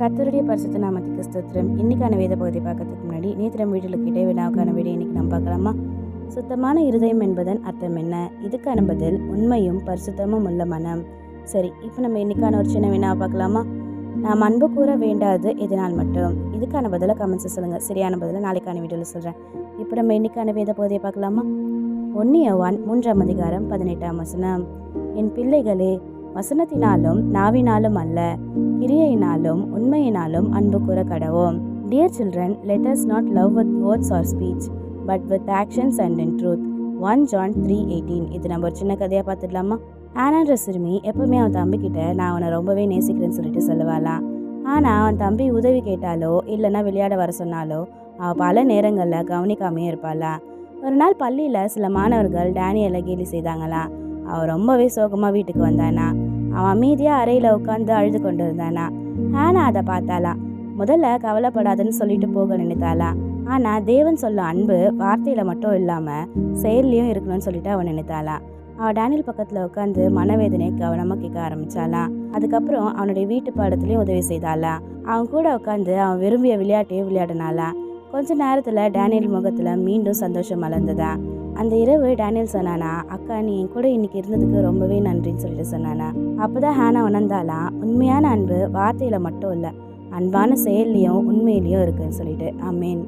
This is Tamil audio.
கர்த்தருடைய பரிசுத்த நாமத்துக்கு ஸ்தோத்திரம். இன்னைக்கான வேத பகுதி பார்க்கறதுக்கு முன்னாடி நேற்று நம்ம வீட்டில் கிட்டே வினாவுக்கான வீடியோ இன்னைக்கு நம்ம பார்க்கலாமா? சுத்தமான இருதயம் என்பதன் அர்த்தம் என்ன? இதுக்கான பதில் உண்மையும் பரிசுத்தமும் உள்ள மனம். சரி, இப்போ நம்ம இன்னைக்கான ஒரு சின்ன வினாவை பார்க்கலாமா? நாம் அன்பு கூற வேண்டாது எதனால் மட்டும்? இதுக்கான பதிலை கமெண்ட்ஸ் சொல்லுங்கள். சரியான பதிலை நாளைக்கான வீடியோவில் சொல்கிறேன். இப்போ நம்ம இன்னைக்கான வேத பகுதியை பார்க்கலாமா? 1 யோவான் 3ஆம் அதிகாரம் 18ஆம் வசனம். என் பிள்ளைகளே, வசனத்தினாலும் நாவினாலும் அல்ல, கிரியையினாலும் உண்மையினாலும் அன்பு கூற கடவோம். Dear children, let us not love with words or speech, but with actions and in truth. 1 John 3:18. இது நம்ம ஒரு சின்ன கதையாக பார்த்துடலாமா? ஆனான்ற சிறுமி எப்பவுமே அவன் தம்பிக்கிட்ட நான் அவனை ரொம்பவே நேசிக்கிறேன்னு சொல்லிட்டு சொல்லுவாளாம். ஆனால் அவன் தம்பி உதவி கேட்டாலோ இல்லைன்னா விளையாட வர சொன்னாலோ அவள் பல நேரங்களில் கவனிக்காமே இருப்பாளா. ஒரு நாள் பள்ளியில் சில மாணவர்கள் டேனியலை கேலி செய்தாங்களாம். அவன் ரொம்பவே சோகமாக வீட்டுக்கு வந்தானா. அவன் அமைதியாக அறையில் உட்காந்து அழுது கொண்டு இருந்தானா. ஹானா அதை பார்த்தாலாம். முதல்ல கவலைப்படாதுன்னு சொல்லிட்டு போக நினைத்தாளாம். ஆனால் தேவன் சொல்ல அன்பு வார்த்தையில் மட்டும் இல்லாமல் செயல்லையும் இருக்கணும்னு சொல்லிட்டு அவன் நினைத்தாளாம். அவள் டேனியல் பக்கத்தில் உட்காந்து மனவேதனையை கவனமாக கேட்க ஆரம்பித்தாளாம். அதுக்கப்புறம் அவனுடைய வீட்டு பாடத்துலையும் உதவி செய்தாளாம். அவன் கூட உட்காந்து அவன் விரும்பிய விளையாட்டையும் விளையாடினாளாம். கொஞ்ச நேரத்தில் டேனியல் முகத்தில் மீண்டும் சந்தோஷம் மலர்ந்ததா. அந்த இரவு டேனியல் சொன்னானா, அக்கா நீ என் கூட இன்னைக்கு இருந்ததுக்கு ரொம்பவே நன்றின்னு சொல்லிட்டு சொன்னானா. அப்போதான் ஹானா உணர்ந்தாலாம், உண்மையான அன்பு வார்த்தையில் மட்டும் இல்லை, அன்பான செயல்லையும் உண்மையிலையும் இருக்குன்னு சொல்லிட்டு. ஆமேன்.